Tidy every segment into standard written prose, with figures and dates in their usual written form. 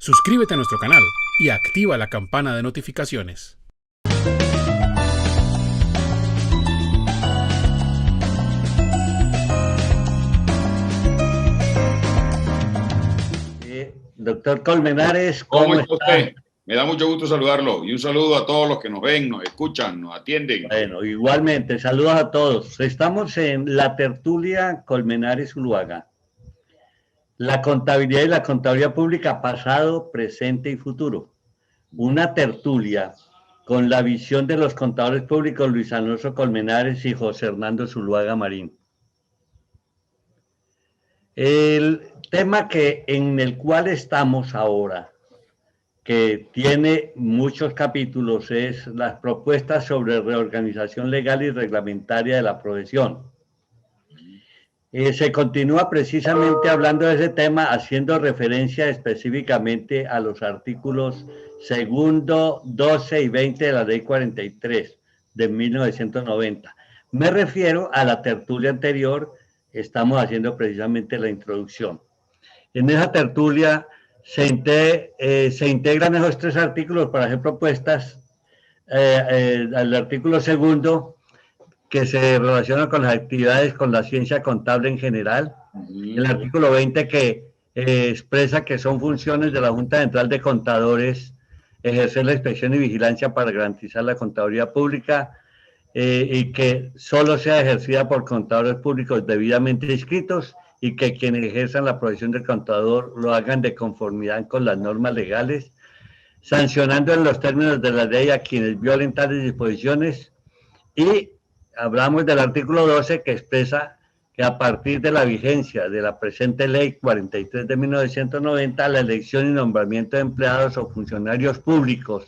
Suscríbete a nuestro canal y activa la campana de notificaciones. Doctor Colmenares, ¿Cómo está usted? Me da mucho gusto saludarlo y un saludo a todos los que nos ven, nos escuchan, nos atienden. Bueno, igualmente, saludos a todos. Estamos en la tertulia Colmenares Zuluaga. La contabilidad y la contabilidad pública, pasado, presente y futuro. Una tertulia con la visión de los contadores públicos Luis Alonso Colmenares y José Hernando Zuluaga Marín. El tema en el cual estamos ahora, que tiene muchos capítulos, es las propuestas sobre reorganización legal y reglamentaria de la profesión. Se continúa precisamente hablando de ese tema, haciendo referencia específicamente a los artículos segundo, 12 y 20 de la Ley 43 de 1990. Me refiero a la tertulia anterior, estamos haciendo precisamente la introducción. En esa tertulia se integran esos tres artículos para hacer propuestas. Al artículo segundo, que se relaciona con las actividades con la ciencia contable en general. El artículo 20, que expresa que son funciones de la Junta Central de Contadores ejercer la inspección y vigilancia para garantizar la contaduría pública y que solo sea ejercida por contadores públicos debidamente inscritos y que quienes ejerzan la profesión del contador lo hagan de conformidad con las normas legales, sancionando en los términos de la ley a quienes violen tales disposiciones. Y hablamos del artículo 12, que expresa que a partir de la vigencia de la presente ley 43 de 1990, la elección y nombramiento de empleados o funcionarios públicos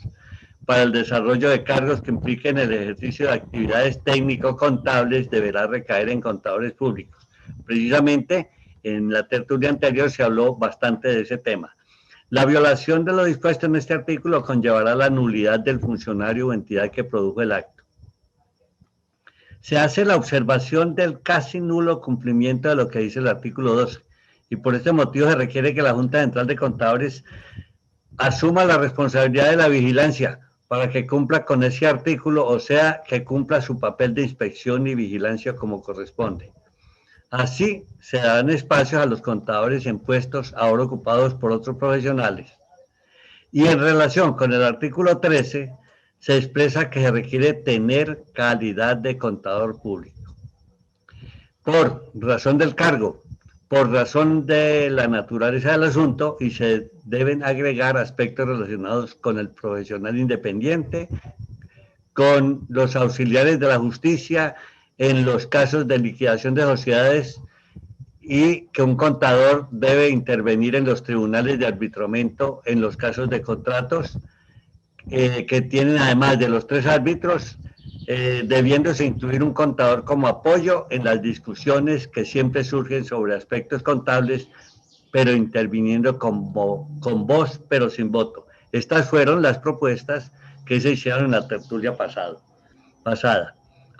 para el desarrollo de cargos que impliquen el ejercicio de actividades técnico-contables deberá recaer en contadores públicos. Precisamente en la tertulia anterior se habló bastante de ese tema. La violación de lo dispuesto en este artículo conllevará la nulidad del funcionario o entidad que produjo el acto. Se hace la observación del casi nulo cumplimiento de lo que dice el artículo 12 y por este motivo se requiere que la Junta Central de Contadores asuma la responsabilidad de la vigilancia para que cumpla con ese artículo, o sea, que cumpla su papel de inspección y vigilancia como corresponde. Así se dan espacios a los contadores en puestos ahora ocupados por otros profesionales. Y en relación con el artículo 13, se expresa que se requiere tener calidad de contador público. Por razón del cargo, por razón de la naturaleza del asunto, y se deben agregar aspectos relacionados con el profesional independiente, con los auxiliares de la justicia en los casos de liquidación de sociedades, y que un contador debe intervenir en los tribunales de arbitramiento en los casos de contratos, que tienen, además de los tres árbitros, debiéndose incluir un contador como apoyo en las discusiones que siempre surgen sobre aspectos contables, pero interviniendo con voz, pero sin voto. Estas fueron las propuestas que se hicieron en la tertulia pasada.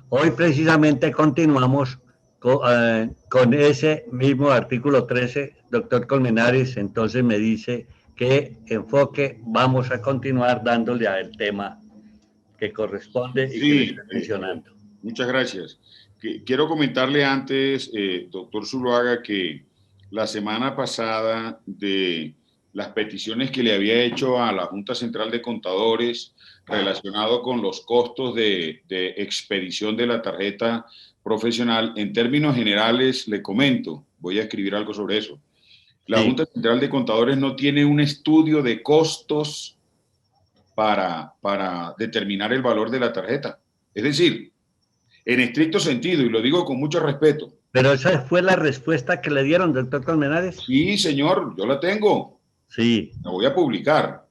Hoy precisamente continuamos con ese mismo artículo 13. Doctor Colmenares, entonces me dice qué enfoque vamos a continuar dándole al tema que corresponde y que le estoy mencionando. Muchas gracias. Quiero comentarle antes, doctor Zuluaga, que la semana pasada de las peticiones que le había hecho a la Junta Central de Contadores relacionado con los costos de expedición de la tarjeta profesional, en términos generales le comento, voy a escribir algo sobre eso. La Junta Central de Contadores no tiene un estudio de costos para determinar el valor de la tarjeta. Es decir, en estricto sentido, y lo digo con mucho respeto. Pero esa fue la respuesta que le dieron, doctor Colmenares. Sí, señor, yo la tengo. Sí. La voy a publicar.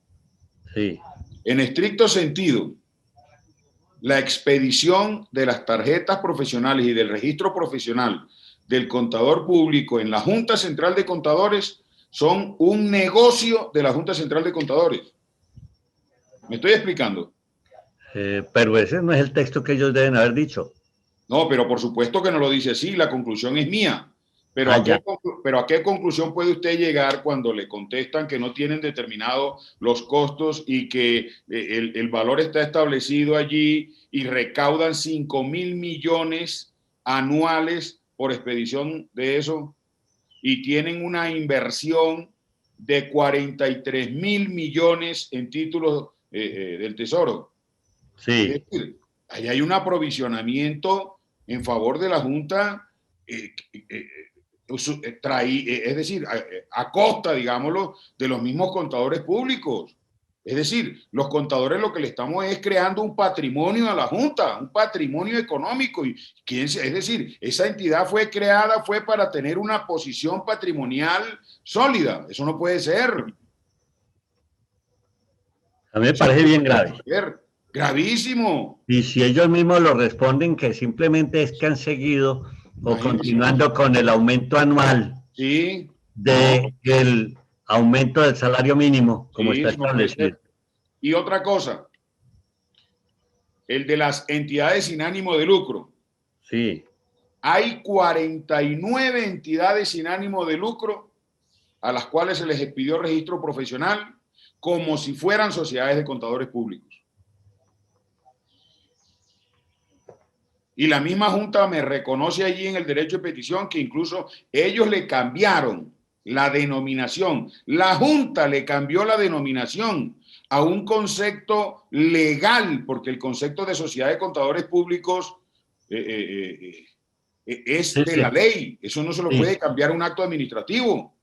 Sí. En estricto sentido, la expedición de las tarjetas profesionales y del registro profesional del contador público en la Junta Central de Contadores son un negocio de la Junta Central de Contadores. ¿Me estoy explicando? Pero ese no es el texto que ellos deben haber dicho. No, pero por supuesto que no lo dice así, la conclusión es mía. Pero pero ¿a qué conclusión puede usted llegar cuando le contestan que no tienen determinados los costos y que el valor está establecido allí y recaudan 5.000 millones anuales por expedición de eso y tienen una inversión de 43.000 millones en títulos del Tesoro? Sí. Es decir, ahí hay un aprovisionamiento en favor de la Junta, es decir, a costa, digámoslo, de los mismos contadores públicos. Es decir, los contadores lo que le estamos es creando un patrimonio a la Junta, un patrimonio económico. Es decir, esa entidad fue creada fue para tener una posición patrimonial sólida. Eso no puede ser. A mí me parece bien grave. Gravísimo. Y si ellos mismos lo responden que simplemente es que han seguido o continuando con el aumento anual sí, del aumento del salario mínimo, como está establecido. Y otra cosa, el de las entidades sin ánimo de lucro. Sí. Hay 49 entidades sin ánimo de lucro a las cuales se les expidió registro profesional como si fueran sociedades de contadores públicos. Y la misma Junta me reconoce allí en el derecho de petición que incluso ellos le cambiaron la denominación. La Junta le cambió la denominación a un concepto legal, porque el concepto de sociedad de contadores públicos es de la ley. Eso no se lo puede cambiar a un acto administrativo.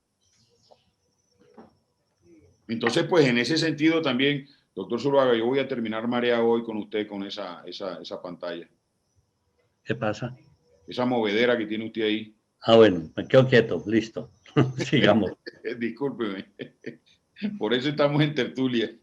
Entonces, pues en ese sentido también, doctor Zuluaga, yo voy a terminar mareado hoy con usted con esa pantalla. ¿Qué pasa? Esa movedera que tiene usted ahí. Ah, bueno, me quedo quieto, listo. Sigamos. Discúlpeme. Por eso estamos en tertulia.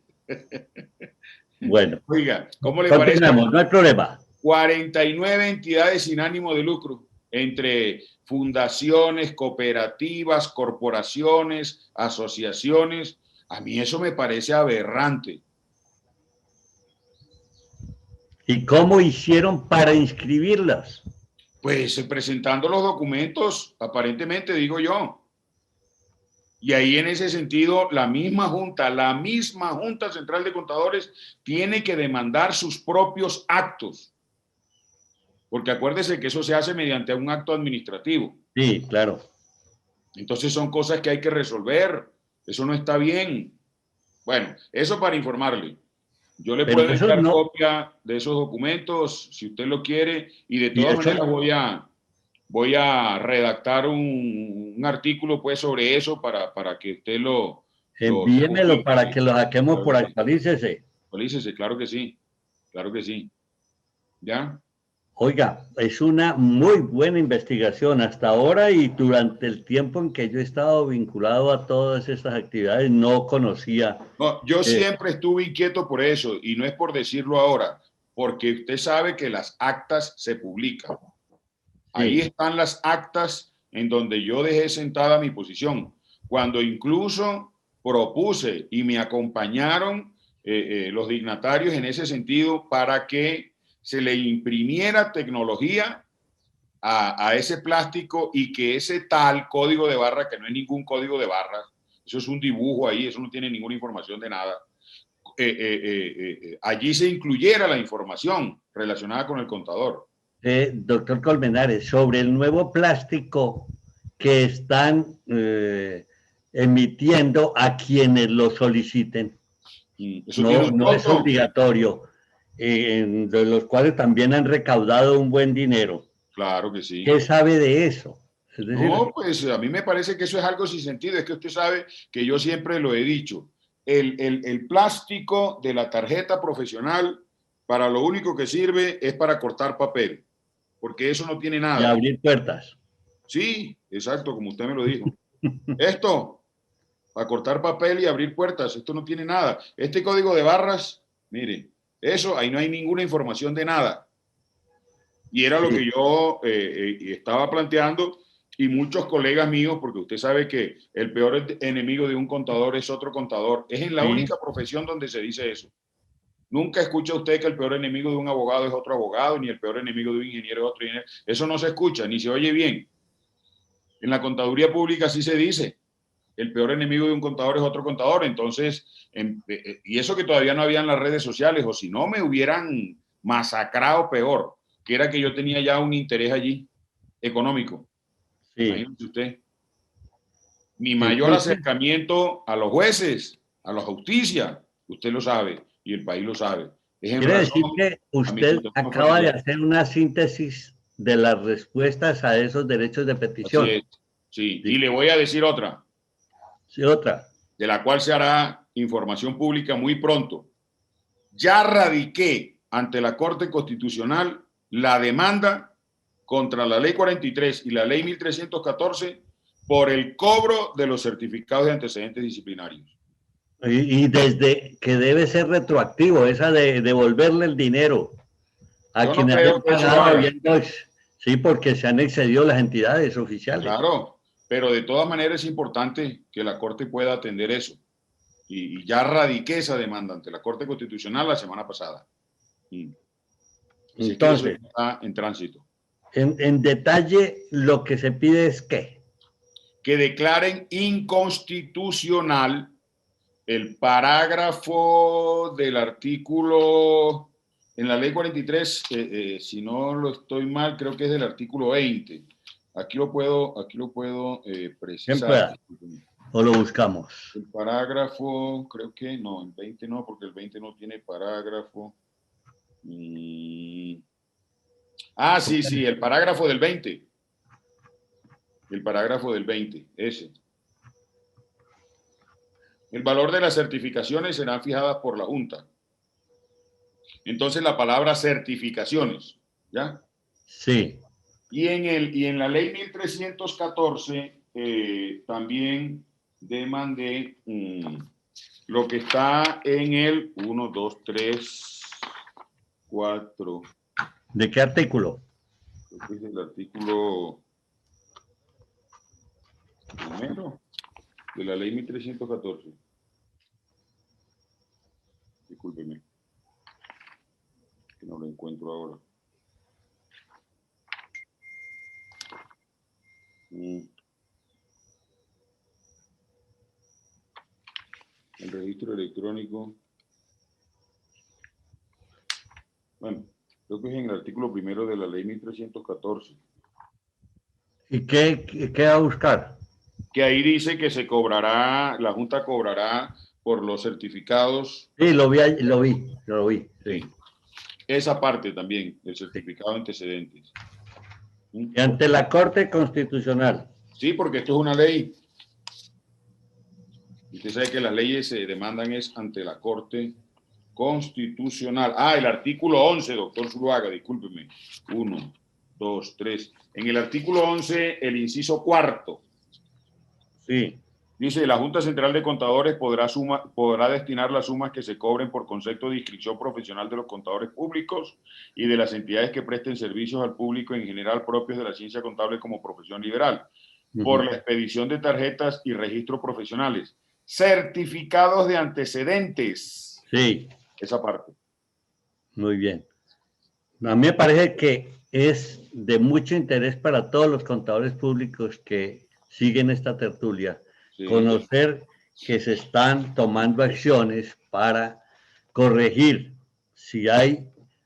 Bueno. Oiga, ¿cómo le parece? No hay problema. 49 entidades sin ánimo de lucro, entre fundaciones, cooperativas, corporaciones, asociaciones. A mí eso me parece aberrante. ¿Y cómo hicieron para inscribirlas? Pues presentando los documentos, aparentemente, digo yo. Y ahí en ese sentido, la misma Junta Central de Contadores tiene que demandar sus propios actos. Porque acuérdese que eso se hace mediante un acto administrativo. Sí, claro. Entonces son cosas que hay que resolver. Eso no está bien. Bueno, eso para informarle. Yo le puedo enviar copia de esos documentos si usted lo quiere y de todas maneras voy a redactar un artículo pues sobre eso para que usted lo envíemelo para que lo saquemos por Actualícese. Actualícese, claro que sí. Claro que sí. ¿Ya? Oiga, es una muy buena investigación hasta ahora y durante el tiempo en que yo he estado vinculado a todas estas actividades no conocía. No, yo siempre estuve inquieto por eso y no es por decirlo ahora, porque usted sabe que las actas se publican. Ahí están las actas en donde yo dejé sentada mi posición. Cuando incluso propuse y me acompañaron los dignatarios en ese sentido para que se le imprimiera tecnología a ese plástico y que ese tal código de barra, que no es ningún código de barras, eso es un dibujo ahí, eso no tiene ninguna información de nada, allí se incluyera la información relacionada con el contador. Doctor Colmenares, sobre el nuevo plástico que están emitiendo a quienes lo soliciten. Eso no es obligatorio, de los cuales también han recaudado un buen dinero. Claro que sí. ¿Qué sabe de eso? Es decir, no, pues a mí me parece que eso es algo sin sentido. Es que usted sabe que yo siempre lo he dicho. El plástico de la tarjeta profesional para lo único que sirve es para cortar papel, porque eso no tiene nada. Y abrir puertas. Sí, exacto, como usted me lo dijo. Esto, para cortar papel y abrir puertas, esto no tiene nada. Este código de barras, mire, eso, ahí no hay ninguna información de nada. Y era lo que yo estaba planteando y muchos colegas míos, porque usted sabe que el peor enemigo de un contador es otro contador. Es en la única profesión donde se dice eso. Nunca escucha usted que el peor enemigo de un abogado es otro abogado, ni el peor enemigo de un ingeniero es otro ingeniero. Eso no se escucha, ni se oye bien. En la contaduría pública así se dice. El peor enemigo de un contador es otro contador. Entonces, y eso que todavía no habían las redes sociales, o si no me hubieran masacrado peor, que era que yo tenía ya un interés allí económico. Sí. Imagínese usted. Mi mayor Entonces, acercamiento a los jueces, a la justicia, usted lo sabe y el país lo sabe. Es en quiere decir razón que a mi usted situación acaba de familiar. hacer una síntesis de las respuestas a esos derechos de Así petición. es. Sí. Sí. Y le voy a decir otra, Sí, otra. de la cual se hará información pública muy pronto. Ya radiqué ante la Corte Constitucional la demanda contra la Ley 43 y la Ley 1314 por el cobro de los certificados de antecedentes disciplinarios. Y desde que debe ser retroactivo, esa de devolverle el dinero a Yo no quienes creo hayan que eso lo pagado haga. habiendo, sí, porque se han excedido las entidades oficiales. Claro, pero de todas maneras es importante que la Corte pueda atender eso. Y ya radiqué esa demanda ante la Corte Constitucional la semana pasada. Así es que eso Entonces, está en tránsito. en detalle, lo que se pide es que Que declaren inconstitucional el parágrafo del artículo, en la ley 43, si no lo estoy mal, creo que es del artículo 20. Aquí lo puedo quien precisar. pueda, o lo buscamos. El parágrafo, creo que no, el 20 no, porque el 20 no tiene parágrafo. Ah, sí, el parágrafo del 20. El parágrafo del 20, ese. El valor de las certificaciones serán fijadas por la Junta. Entonces la palabra certificaciones, ¿ya? Sí. Y en la ley 1314 también demandé lo que está en el 1, 2, 3, 4. ¿De qué artículo? Creo que es el artículo primero de la ley 1314. Discúlpeme, que no lo encuentro ahora. El registro electrónico. Bueno, creo que es en el artículo primero de la ley 1314. ¿Y qué va a buscar? Que ahí dice que se cobrará, la Junta cobrará por los certificados. Sí, lo vi. Sí. Esa parte también, el certificado de antecedentes. Y ante la Corte Constitucional. Sí, porque esto es una ley. Usted sabe que las leyes se demandan es ante la Corte Constitucional. Ah, el artículo 11, doctor Zuluaga, discúlpeme. 1, 2, 3. En el artículo 11, el inciso cuarto. Sí. Dice, la Junta Central de Contadores podrá destinar las sumas que se cobren por concepto de inscripción profesional de los contadores públicos y de las entidades que presten servicios al público en general propios de la ciencia contable como profesión liberal, por la expedición de tarjetas y registros profesionales, certificados de antecedentes. Sí. Esa parte. Muy bien. A mí me parece que es de mucho interés para todos los contadores públicos que siguen esta tertulia, sí, conocer que se están tomando acciones para corregir si hay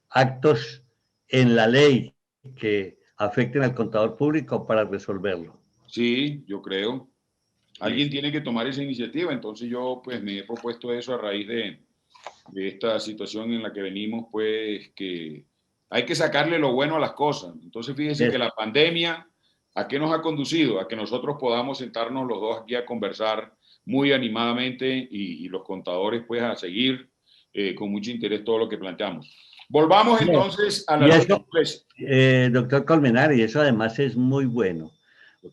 actos en la ley que afecten al contador público para resolverlo. Sí, yo creo. Alguien tiene que tomar esa iniciativa, entonces yo pues me he propuesto eso a raíz de esta situación en la que venimos, pues que hay que sacarle lo bueno a las cosas. Entonces fíjense que la pandemia, ¿a qué nos ha conducido? A que nosotros podamos sentarnos los dos aquí a conversar muy animadamente y los contadores pues a seguir con mucho interés todo lo que planteamos. Volvamos entonces a la artículo 3. Doctor Colmenares, eso además es muy bueno,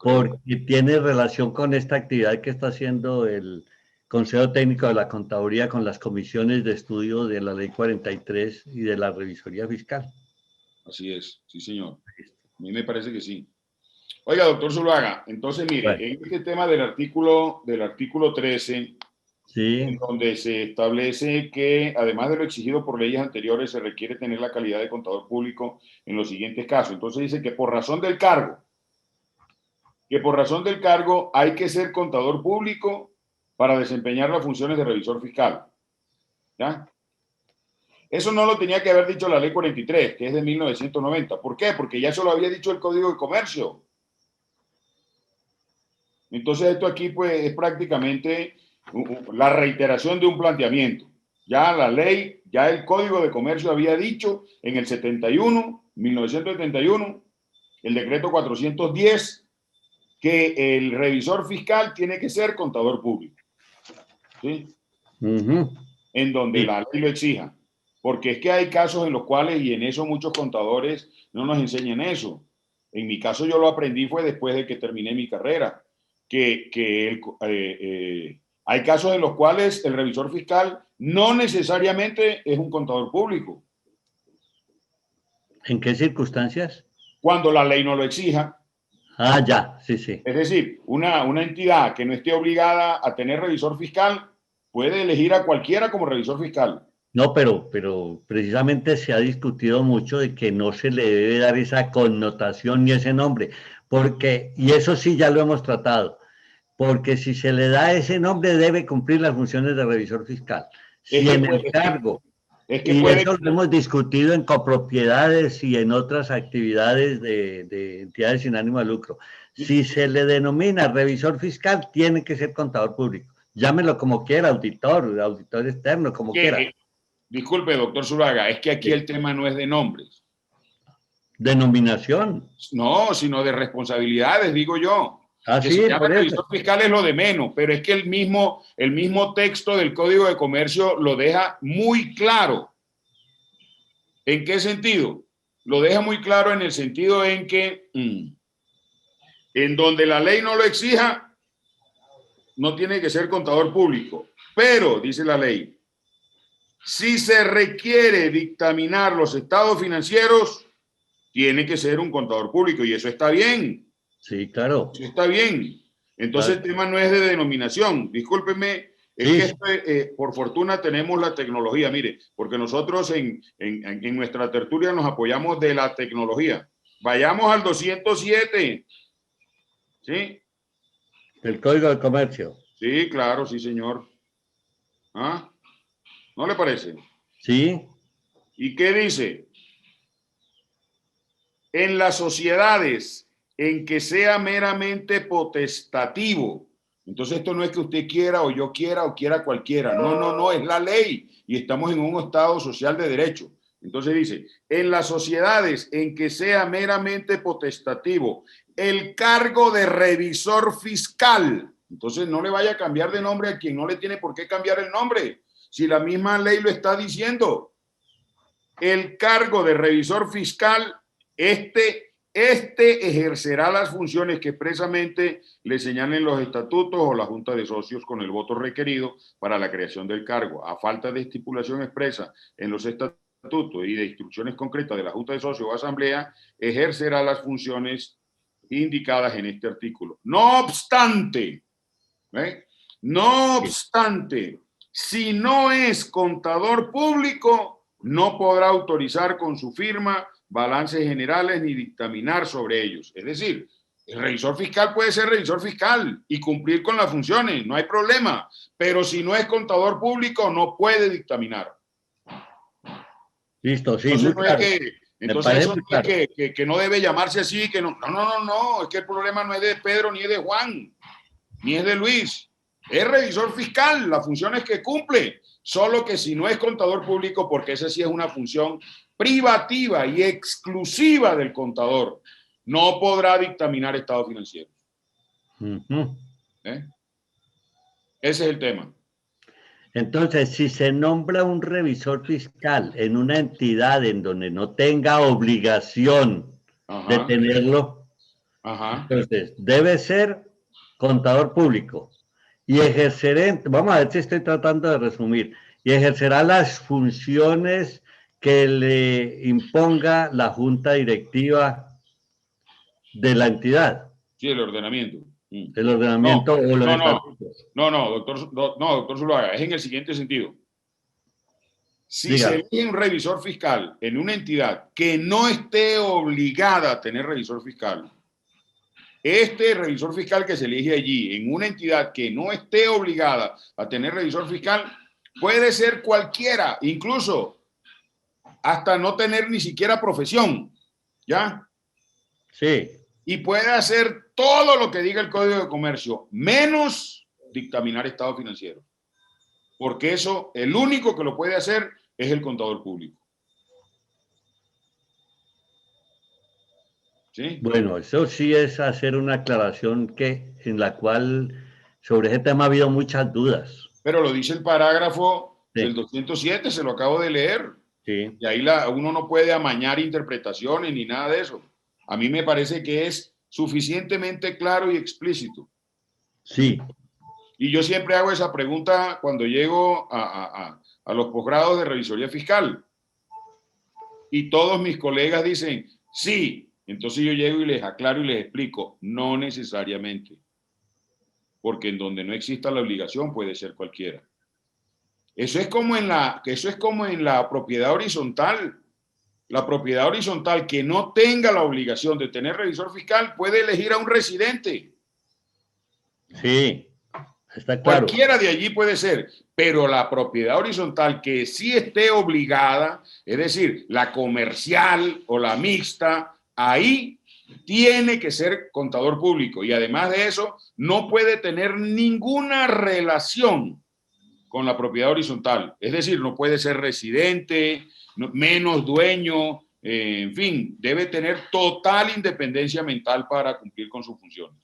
porque tiene relación con esta actividad que está haciendo el Consejo Técnico de la Contaduría con las comisiones de estudio de la Ley 43 y de la Revisoría Fiscal. Así es, sí señor. A mí me parece que sí. Oiga, doctor Zuluaga, entonces mire, bueno, en este tema del artículo 13, sí, en donde se establece que además de lo exigido por leyes anteriores, se requiere tener la calidad de contador público en los siguientes casos. Entonces dice que por razón del cargo, que por razón del cargo hay que ser contador público para desempeñar las funciones de revisor fiscal. ¿Ya? Eso no lo tenía que haber dicho la ley 43, que es de 1990. ¿Por qué? Porque ya eso lo había dicho el Código de Comercio. Entonces esto aquí pues es prácticamente la reiteración de un planteamiento. Ya la ley, ya el Código de Comercio había dicho en el 1971, el decreto 410, que el revisor fiscal tiene que ser contador público. ¿Sí? En donde la ley lo exija. Porque es que hay casos en los cuales, y en eso muchos contadores no nos enseñan eso. En mi caso yo lo aprendí fue después de que terminé mi carrera. Hay casos en los cuales el revisor fiscal no necesariamente es un contador público. ¿En qué circunstancias? Cuando la ley no lo exija. Ah, ya, sí, sí. Es decir, una entidad que no esté obligada a tener revisor fiscal puede elegir a cualquiera como revisor fiscal. No, pero precisamente se ha discutido mucho de que no se le debe dar esa connotación ni ese nombre, porque, y eso sí ya lo hemos tratado, porque si se le da ese nombre debe cumplir las funciones de revisor fiscal. Si en el cargo, y eso lo hemos discutido en copropiedades y en otras actividades de entidades sin ánimo de lucro, si se le denomina revisor fiscal, tiene que ser contador público. Llámelo como quiera, auditor externo, como quiera. Disculpe, doctor Zuluaga, es que aquí el tema no es de nombres. Denominación. No, sino de responsabilidades, digo yo. Ah, que sí, se llama revisor fiscal es lo de menos, pero es que el mismo texto del Código de Comercio lo deja muy claro. ¿En qué sentido? Lo deja muy claro en el sentido en que en donde la ley no lo exija, no tiene que ser contador público. Pero, dice la ley, si se requiere dictaminar los estados financieros, tiene que ser un contador público y eso está bien. Sí, claro. Eso está bien. Entonces claro. El tema no es de denominación. Discúlpenme, es que esto, por fortuna tenemos la tecnología, mire, porque nosotros en nuestra tertulia nos apoyamos de la tecnología. Vayamos al 207. ¿Sí? El Código de Comercio. Sí, claro, sí, señor. ¿Ah? ¿No le parece? Sí. ¿Y qué dice? En las sociedades en que sea meramente potestativo. Entonces esto no es que usted quiera o yo quiera o quiera cualquiera. No, no, no, es la ley y estamos en un estado social de derecho. Entonces dice, en las sociedades en que sea meramente potestativo el cargo de revisor fiscal. Entonces no le vaya a cambiar de nombre a quien no le tiene por qué cambiar el nombre. Si la misma ley lo está diciendo. El cargo de revisor fiscal, este ejercerá las funciones que expresamente le señalen los estatutos o la Junta de Socios con el voto requerido para la creación del cargo. A falta de estipulación expresa en los estatutos y de instrucciones concretas de la Junta de Socios o Asamblea, ejercerá las funciones indicadas en este artículo. No obstante, si no es contador público, no podrá autorizar con su firma balances generales ni dictaminar sobre ellos. Es decir, el revisor fiscal puede ser revisor fiscal y cumplir con las funciones, no hay problema, pero si no es contador público, no puede dictaminar. Listo, sí, entonces muy claro. Entonces eso no es que no debe llamarse así, que no, es que el problema no es de Pedro, ni es de Juan, ni es de Luis, es revisor fiscal, las funciones que cumple, solo que si no es contador público, porque esa sí es una función privativa y exclusiva del contador, no podrá dictaminar estados financieros. Ese es el tema. Entonces, si se nombra un revisor fiscal en una entidad en donde no tenga obligación de tenerlo, entonces debe ser contador público y ejerceré, vamos a ver si estoy tratando de resumir, y ejercerá las funciones que le imponga la junta directiva de la entidad. Sí, el ordenamiento. El ordenamiento o los estatutos. Doctor Zuluaga, es en el siguiente sentido. Si se elige un revisor fiscal en una entidad que no esté obligada a tener revisor fiscal, este revisor fiscal que se elige allí en una entidad que no esté obligada a tener revisor fiscal puede ser cualquiera, incluso hasta no tener ni siquiera profesión, ¿ya? Sí. Y puede hacer todo lo que diga el Código de Comercio, menos dictaminar estado financiero. Porque eso, el único que lo puede hacer es el contador público. ¿Sí? Bueno, eso sí es hacer una aclaración en la cual sobre ese tema ha habido muchas dudas. Pero lo dice el parágrafo del Sí, 207, se lo acabo de leer. sí, Y ahí uno no puede amañar interpretaciones ni nada de eso. A mí me parece que es suficientemente claro y explícito. sí. Y yo siempre hago esa pregunta cuando llego a los posgrados de revisoría fiscal. Y todos mis colegas dicen, sí. Entonces yo llego y les aclaro y les explico, no necesariamente. Porque en donde no exista la obligación puede ser cualquiera. Eso es como en la propiedad horizontal. La propiedad horizontal que no tenga la obligación de tener revisor fiscal puede elegir a un residente. Sí, está claro. Cualquiera de allí puede ser, pero la propiedad horizontal que sí esté obligada, es decir, la comercial o la mixta, ahí tiene que ser contador público y además de eso no puede tener ninguna relación con la propiedad horizontal, es decir, no puede ser residente, menos dueño, en fin, debe tener total independencia mental para cumplir con sus funciones.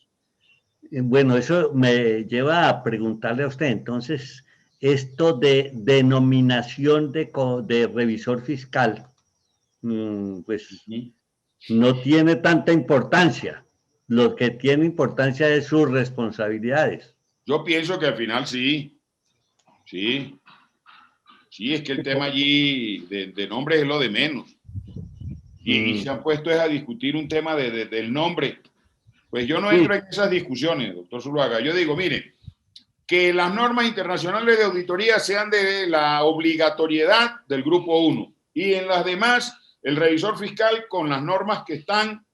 Bueno, eso me lleva a preguntarle a usted, entonces, esto de denominación de revisor fiscal, pues no tiene tanta importancia. Lo que tiene importancia es sus responsabilidades. Yo pienso que al final sí, es que el tema allí de nombre es lo de menos. Y se han puesto a discutir un tema del nombre. Pues yo no entro en esas discusiones, doctor Zuluaga. Yo digo, mire, que las normas internacionales de auditoría sean de la obligatoriedad del grupo 1 y en las demás el revisor fiscal con las normas que están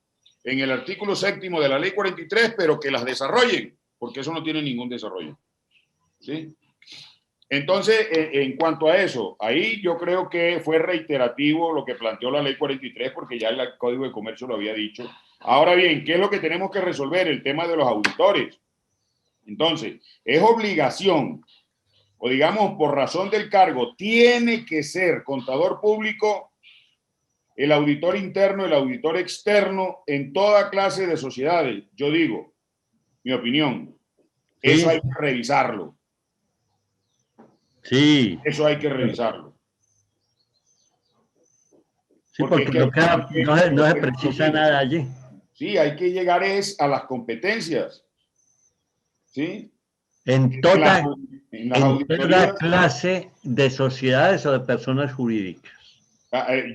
en el artículo 7º de la ley 43, pero que las desarrollen, porque eso no tiene ningún desarrollo. ¿Sí? Entonces, en cuanto a eso, ahí yo creo que fue reiterativo lo que planteó la ley 43, porque ya el Código de Comercio lo había dicho. Ahora bien, ¿qué es lo que tenemos que resolver? El tema de los auditores. Entonces, es obligación, o digamos, por razón del cargo, tiene que ser contador público, el auditor interno, el auditor externo, en toda clase de sociedades. Yo digo, mi opinión, eso hay que revisarlo. Sí. Eso hay que revisarlo. Sí, porque no se precisa nada allí. Sí, hay que llegar a las competencias. ¿Sí? En toda clase de sociedades o de personas jurídicas.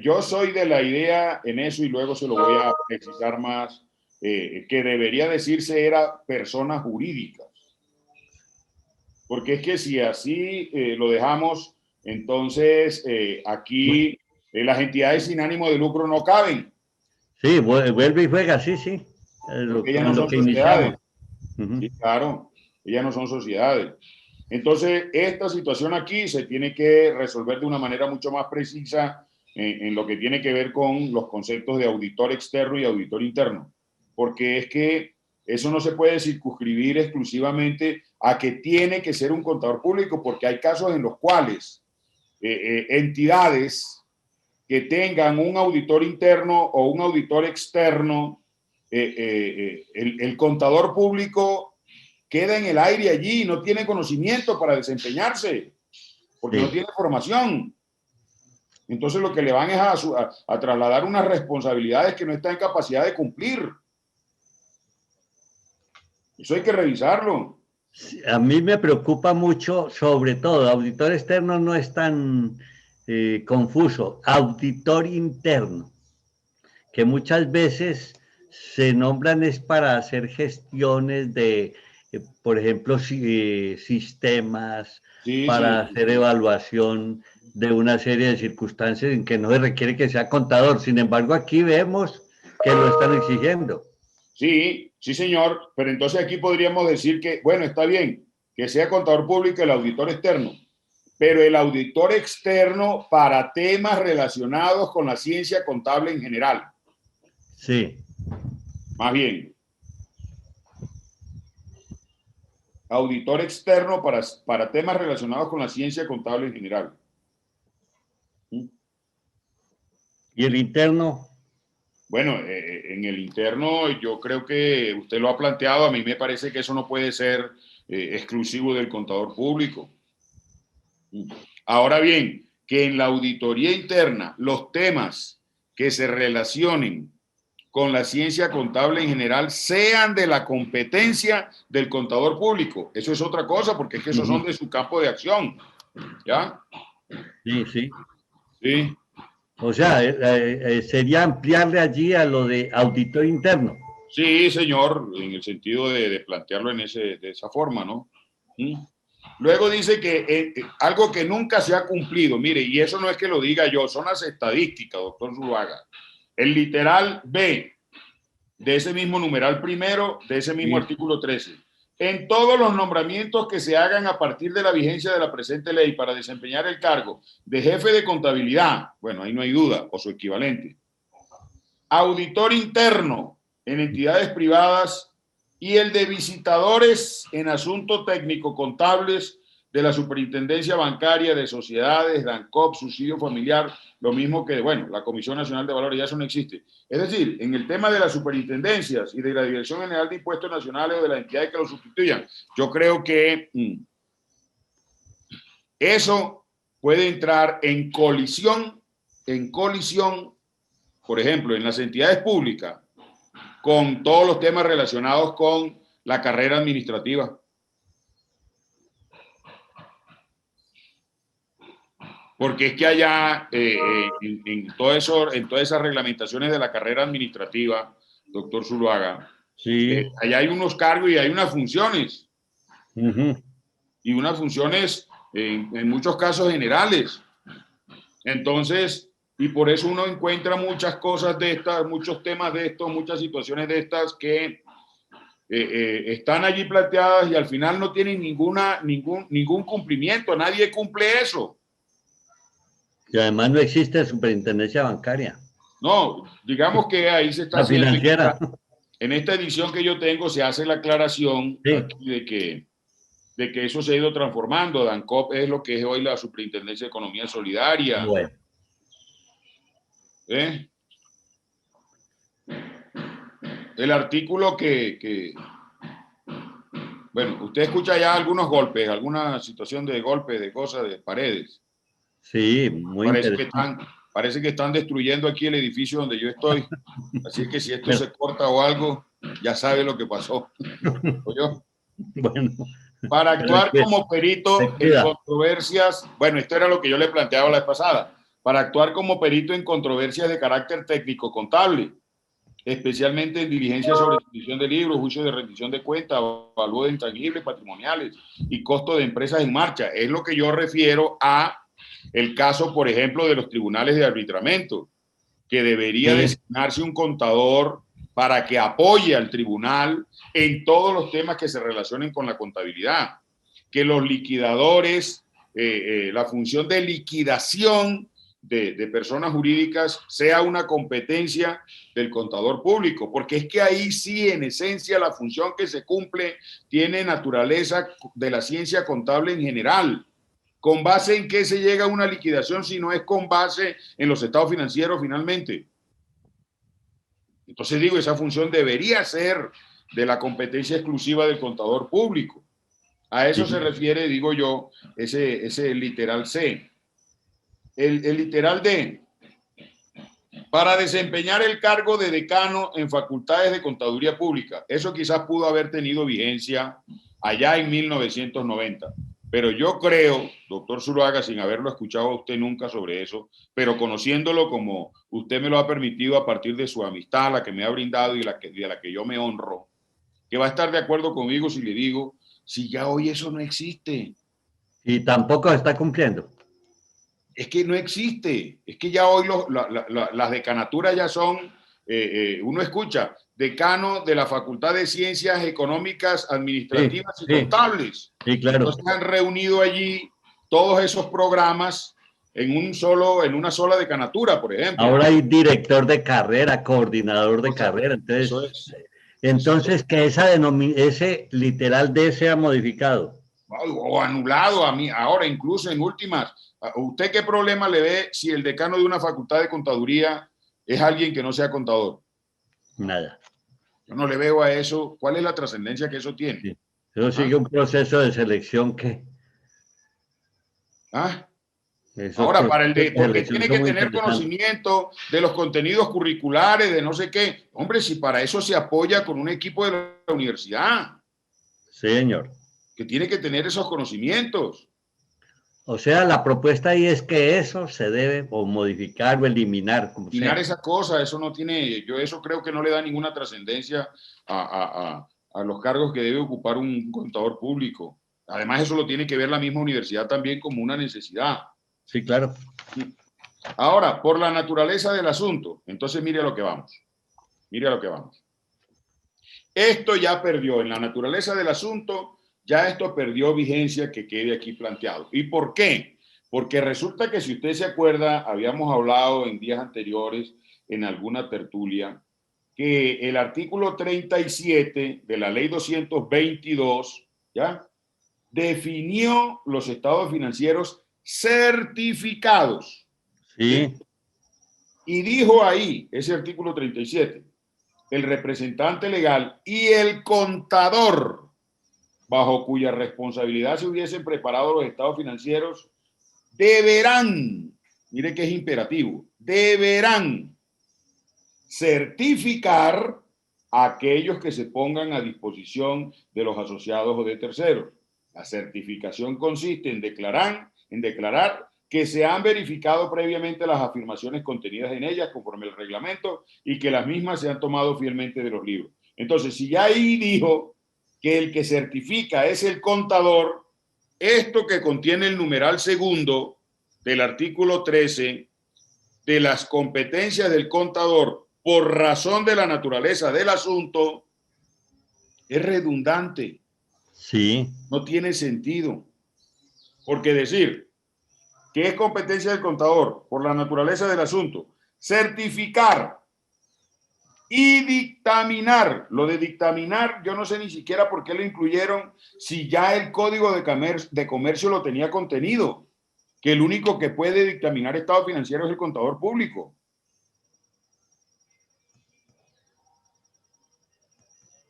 Yo soy de la idea en eso y luego se lo voy a precisar más, que debería decirse era personas jurídicas. Porque es que si así lo dejamos, entonces aquí las entidades sin ánimo de lucro no caben. Sí, vuelve y juega, sí. Porque ellas no son sociedades. Sí, claro, ellas no son sociedades. Entonces, esta situación aquí se tiene que resolver de una manera mucho más precisa en lo que tiene que ver con los conceptos de auditor externo y auditor interno. Porque es que eso no se puede circunscribir exclusivamente a que tiene que ser un contador público, porque hay casos en los cuales entidades que tengan un auditor interno o un auditor externo, el contador público queda en el aire allí y no tiene conocimiento para desempeñarse, porque no tiene formación. Entonces lo que le van es a trasladar unas responsabilidades que no está en capacidad de cumplir. Eso hay que revisarlo. A mí me preocupa mucho, sobre todo, auditor externo no es tan confuso, auditor interno, que muchas veces se nombran es para hacer gestiones de, por ejemplo, sistemas, para hacer evaluación de una serie de circunstancias en que no se requiere que sea contador. Sin embargo, aquí vemos que lo están exigiendo. Sí, Sí, señor, pero entonces aquí podríamos decir que, bueno, está bien, que sea contador público el auditor externo, pero el auditor externo para temas relacionados con la ciencia contable en general. Sí. Más bien, auditor externo para temas relacionados con la ciencia contable en general. ¿Y el interno? Bueno, en el interno yo creo que usted lo ha planteado, a mí me parece que eso no puede ser exclusivo del contador público. Ahora bien, que en la auditoría interna los temas que se relacionen con la ciencia contable en general sean de la competencia del contador público. Eso es otra cosa, porque es que esos son de su campo de acción. ¿Ya? Sí, sí. Sí. O sea, sería ampliarle allí a lo de auditor interno. Sí, señor, en el sentido de plantearlo de esa forma, ¿no? Luego dice que algo que nunca se ha cumplido, mire, y eso no es que lo diga yo, son las estadísticas, doctor Zuluaga. El literal B de ese mismo numeral primero, de ese mismo artículo 13. En todos los nombramientos que se hagan a partir de la vigencia de la presente ley para desempeñar el cargo de jefe de contabilidad, bueno, ahí no hay duda, o su equivalente, auditor interno en entidades privadas y el de visitadores en asuntos técnico-contables de la Superintendencia Bancaria de Sociedades, DANCOP, subsidio familiar, lo mismo que, bueno, la Comisión Nacional de Valores, ya eso no existe. Es decir, en el tema de las superintendencias y de la Dirección General de Impuestos Nacionales o de las entidades que lo sustituyan, yo creo que eso puede entrar en colisión, por ejemplo, en las entidades públicas, con todos los temas relacionados con la carrera administrativa. Porque es que allá, en todas esas reglamentaciones de la carrera administrativa, doctor Zuluaga, Sí. allá hay unos cargos y hay unas funciones. Uh-huh. Y unas funciones, en muchos casos, generales. Entonces, y por eso uno encuentra muchas cosas de estas, muchos temas de estos, muchas situaciones de estas que están allí planteadas y al final no tienen ningún cumplimiento. Nadie cumple eso. Y además no existe superintendencia bancaria. No, digamos que ahí se está La haciendo. financiera. En esta edición que yo tengo se hace la aclaración Sí. aquí de que eso se ha ido transformando. DANCOP es lo que es hoy la Superintendencia de Economía Solidaria. Bueno. El artículo bueno, usted escucha ya algunos golpes, alguna situación de golpes, de cosas, de paredes. Sí, muy interesante. Parece que están destruyendo aquí el edificio donde yo estoy. Así que si esto se corta o algo, ya sabe lo que pasó. ¿Oyó? Bueno. Para actuar como perito en controversias, bueno, esto era lo que yo le planteaba la vez pasada, para actuar como perito en controversias de carácter técnico-contable, especialmente en diligencias sobre expedición de libros, juicio de rendición de cuentas, avalúo de intangibles patrimoniales y costo de empresas en marcha. Es lo que yo refiero a el caso, por ejemplo, de los tribunales de arbitramiento, que debería designarse un contador para que apoye al tribunal en todos los temas que se relacionen con la contabilidad. Que los liquidadores, la función de liquidación de personas jurídicas sea una competencia del contador público, porque es que ahí sí, en esencia, la función que se cumple tiene naturaleza de la ciencia contable en general. ¿Con base en qué se llega a una liquidación si no es con base en los estados financieros finalmente? Entonces digo, esa función debería ser de la competencia exclusiva del contador público. A eso se refiere, digo yo, ese literal C. El literal D. Para desempeñar el cargo de decano en facultades de contaduría pública. Eso quizás pudo haber tenido vigencia allá en 1990. Pero yo creo, doctor Zuluaga, sin haberlo escuchado a usted nunca sobre eso, pero conociéndolo como usted me lo ha permitido a partir de su amistad, la que me ha brindado y de la que yo me honro, que va a estar de acuerdo conmigo si le digo, si ya hoy eso no existe. Y tampoco se está cumpliendo. Es que no existe. Es que ya hoy las decanaturas ya son uno escucha, decano de la Facultad de Ciencias Económicas, Administrativas y sí, Contables. Sí, claro. Entonces han reunido allí todos esos programas en una sola decanatura, por ejemplo. Ahora hay director de carrera, coordinador de O sea, carrera. eso es. Entonces que ese literal D sea modificado. O anulado a mí. Ahora, incluso en últimas, ¿usted qué problema le ve si el decano de una facultad de contaduría es alguien que no sea contador? Nada. Yo no le veo a eso. ¿Cuál es la trascendencia que eso tiene? Sí. Eso sigue un proceso de selección que... ¿Ah? Esos Ahora, procesos de porque selección tiene son que muy tener interesantes. conocimiento de los contenidos curriculares, de no sé qué. Hombre, si para eso se apoya con un equipo de la universidad, Sí, señor. que tiene que tener esos conocimientos. O sea, la propuesta ahí es que eso se debe o modificar o eliminar, como Eliminar sea. esa cosa, eso no tiene, yo eso creo que no le da ninguna trascendencia a los cargos que debe ocupar un contador público. Además, eso lo tiene que ver la misma universidad también como una necesidad. Sí, claro. Ahora, por la naturaleza del asunto, entonces mire a lo que vamos. Mire a lo que vamos. Esto ya perdió, en la naturaleza del asunto, ya esto perdió vigencia que quede aquí planteado. ¿Y por qué? Porque resulta que si usted se acuerda, habíamos hablado en días anteriores en alguna tertulia que el artículo 37 de la ley 222, ¿ya? Definió los estados financieros certificados. Sí. Y dijo ahí, ese artículo 37, el representante legal y el contador bajo cuya responsabilidad se hubiesen preparado los estados financieros deberán, mire que es imperativo, deberán certificar a aquellos que se pongan a disposición de los asociados o de terceros. La certificación consiste en declarar que se han verificado previamente las afirmaciones contenidas en ellas conforme al reglamento y que las mismas se han tomado fielmente de los libros. Entonces, si ya ahí dijo que el que certifica es el contador, esto que contiene el numeral segundo del artículo 13 de las competencias del contador por razón de la naturaleza del asunto es redundante. Sí. No tiene sentido. Porque decir que es competencia del contador por la naturaleza del asunto, certificar y dictaminar. Lo de dictaminar, yo no sé ni siquiera por qué lo incluyeron si ya el Código de Comercio lo tenía contenido, que el único que puede dictaminar estado financiero es el contador público.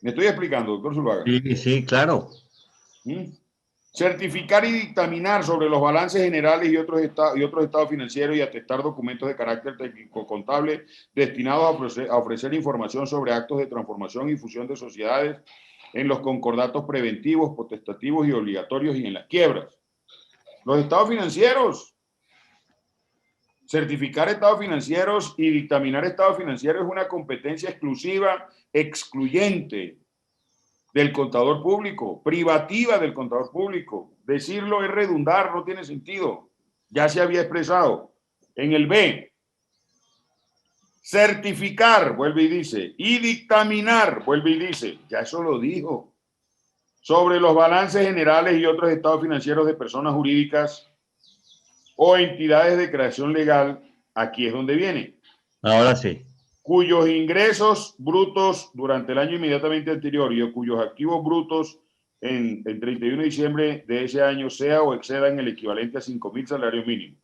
¿Me estoy explicando, doctor Zuluaga? Sí, sí, claro. Certificar y dictaminar sobre los balances generales y otros estados financieros y atestar documentos de carácter técnico contable destinados a ofrecer información sobre actos de transformación y fusión de sociedades en los concordatos preventivos, potestativos y obligatorios y en las quiebras. Los estados financieros. Certificar estados financieros y dictaminar estados financieros es una competencia exclusiva, excluyente del contador público, privativa del contador público. Decirlo es redundar, no tiene sentido. Ya se había expresado. En el B, certificar, vuelve y dice, y dictaminar, vuelve y dice, ya eso lo dijo, sobre los balances generales y otros estados financieros de personas jurídicas o entidades de creación legal, aquí es donde viene. Ahora sí. Cuyos ingresos brutos durante el año inmediatamente anterior y cuyos activos brutos en el 31 de diciembre de ese año sea o excedan el equivalente a 5.000 salarios mínimos.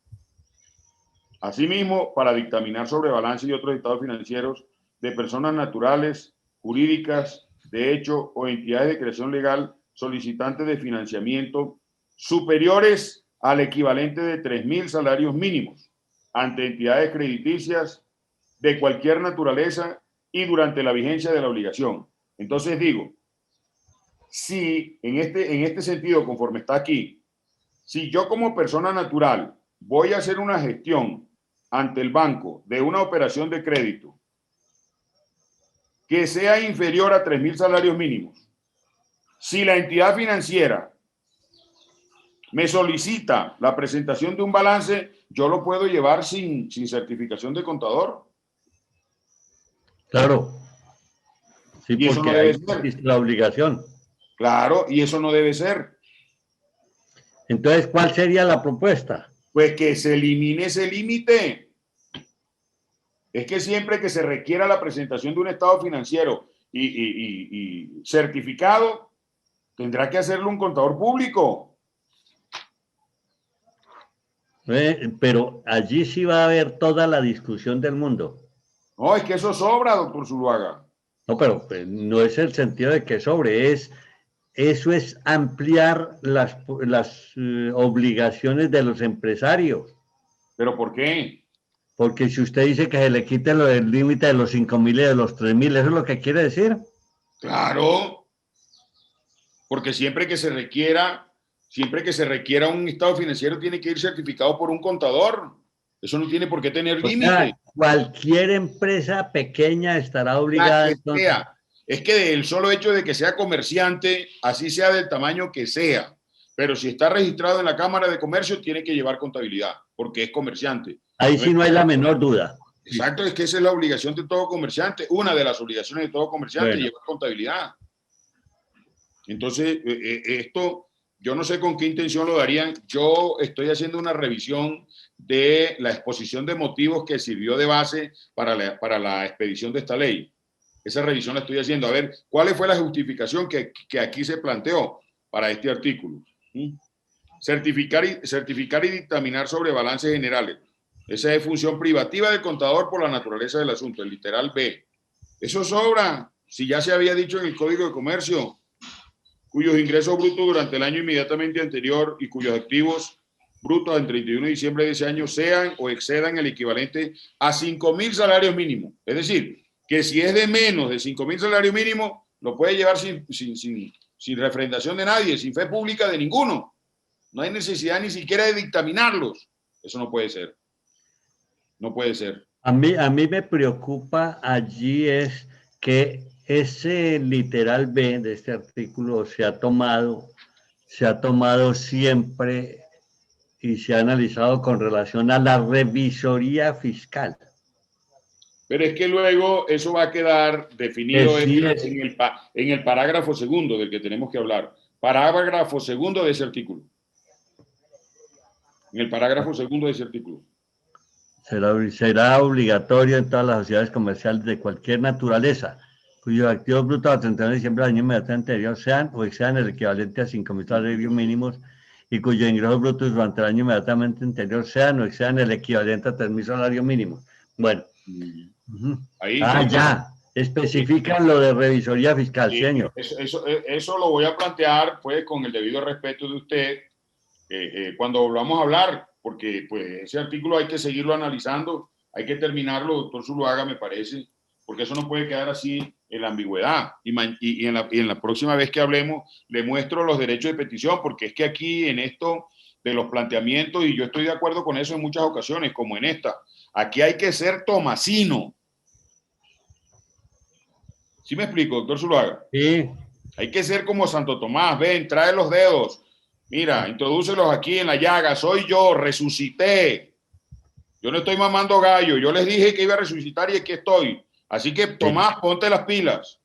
Asimismo, para dictaminar sobre balance y otros estados financieros de personas naturales, jurídicas, de hecho o entidades de creación legal solicitantes de financiamiento superiores al equivalente de 3.000 salarios mínimos ante entidades crediticias de cualquier naturaleza y durante la vigencia de la obligación. Entonces digo, si en este sentido, conforme está aquí, si yo como persona natural voy a hacer una gestión ante el banco de una operación de crédito que sea inferior a 3.000 salarios mínimos, si la entidad financiera me solicita la presentación de un balance, yo lo puedo llevar sin certificación de contador. Claro, sí, Y eso porque no debe ahí ser. existe la obligación. Claro, y eso no debe ser. Entonces, ¿cuál sería la propuesta? Pues que se elimine ese límite. Es que siempre que se requiera la presentación de un estado financiero y certificado, tendrá que hacerlo un contador público. Pero allí sí va a haber toda la discusión del mundo. No, es que eso sobra, doctor Zuluaga. No, pero pues, no es el sentido de que sobre, eso es ampliar las obligaciones de los empresarios. ¿Pero por qué? Porque si usted dice que se le quite el límite de los 5.000 y de los 3.000, ¿eso es lo que quiere decir? Claro, porque siempre que se requiera un estado financiero tiene que ir certificado por un contador. Eso no tiene por qué tener O límite. sea, cualquier empresa pequeña estará La obligada que entonces. sea. Es que el solo hecho de que sea comerciante, así sea del tamaño que sea, pero si está registrado en la Cámara de Comercio, tiene que llevar contabilidad, porque es comerciante. Ahí sí no hay la menor duda. Exacto, es que esa es la obligación de todo comerciante. Una de las obligaciones de todo comerciante es Bueno, llevar contabilidad. Entonces, esto, yo no sé con qué intención lo darían. Yo estoy haciendo una revisión de la exposición de motivos que sirvió de base para la expedición de esta ley. Esa revisión la estoy haciendo. A ver, ¿cuál fue la justificación que aquí se planteó para este artículo? Certificar y dictaminar sobre balances generales. Esa es función privativa del contador por la naturaleza del asunto, el literal B. Eso sobra, si ya se había dicho en el Código de Comercio, cuyos ingresos brutos durante el año inmediatamente anterior y cuyos activos brutos en 31 de diciembre de ese año sean o excedan el equivalente a 5.000 salarios mínimos. Es decir, que si es de menos de 5.000 salarios mínimos, lo puede llevar sin refrendación de nadie, sin fe pública de ninguno. No hay necesidad ni siquiera de dictaminarlos. Eso no puede ser. No puede ser. a mí me preocupa allí es que ese literal B de este artículo se ha tomado siempre y se ha analizado con relación a la revisoría fiscal. Pero es que luego eso va a quedar definido Sí en el parágrafo segundo del que tenemos que hablar. Parágrafo segundo de ese artículo. En el parágrafo segundo de ese artículo. será obligatorio en todas las sociedades comerciales de cualquier naturaleza, cuyos activos brutos a 31 de diciembre del año inmediatamente anterior sean o excedan el equivalente a 5.000 salarios mínimos y cuyos ingresos brutos durante el año inmediatamente anterior sean o excedan el equivalente a 3.000 salarios mínimos. Bueno. Ahí ya. Especifican lo de revisoría fiscal, señor. Eso lo voy a plantear pues con el debido respeto de usted cuando volvamos a hablar, porque pues ese artículo hay que seguirlo analizando, hay que terminarlo, doctor Zuluaga, me parece, porque eso no puede quedar así en la ambigüedad. Y en la próxima vez que hablemos, le muestro los derechos de petición, porque es que aquí en esto de los planteamientos, y yo estoy de acuerdo con eso en muchas ocasiones, como en esta, aquí hay que ser tomasino. ¿Sí me explico, doctor Zuluaga? Sí. Hay que ser como Santo Tomás, ven, trae los dedos, mira, introdúcelos aquí en la llaga, soy yo, resucité. Yo no estoy mamando gallo, yo les dije que iba a resucitar y aquí estoy. Así que Tomás, ponte las pilas.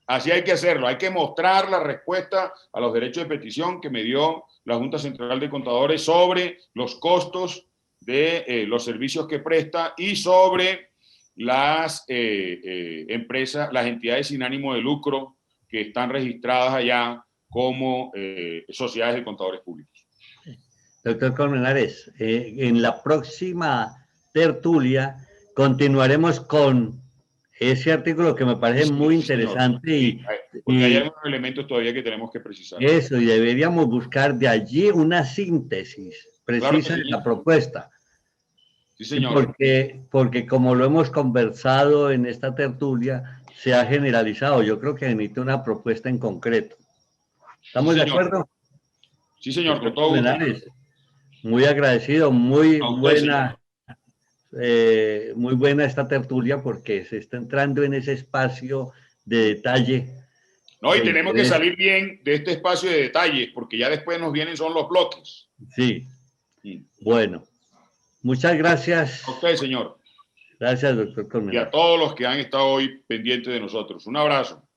Así hay que hacerlo, hay que mostrar la respuesta a los derechos de petición que me dio la Junta Central de Contadores sobre los costos de los servicios que presta y sobre las empresas, las entidades sin ánimo de lucro que están registradas allá como sociedades de contadores públicos. Doctor Colmenares, en la próxima tertulia continuaremos con ese artículo que me parece muy interesante porque hay algunos elementos todavía que tenemos que precisar. Eso, y deberíamos buscar de allí una síntesis precisa de la propuesta. Sí, señor. Porque como lo hemos conversado en esta tertulia, se ha generalizado. Yo creo que necesita una propuesta en concreto. ¿Estamos de acuerdo? Sí, señor, con todo gusto. Muy agradecido, muy buena esta tertulia porque se está entrando en ese espacio de detalle. No, y tenemos que salir bien de este espacio de detalles porque ya después nos vienen son los bloques. Sí. Bueno, muchas gracias. A usted, señor. Gracias, doctor y Colmenares. a todos los que han estado hoy pendientes de nosotros. Un abrazo.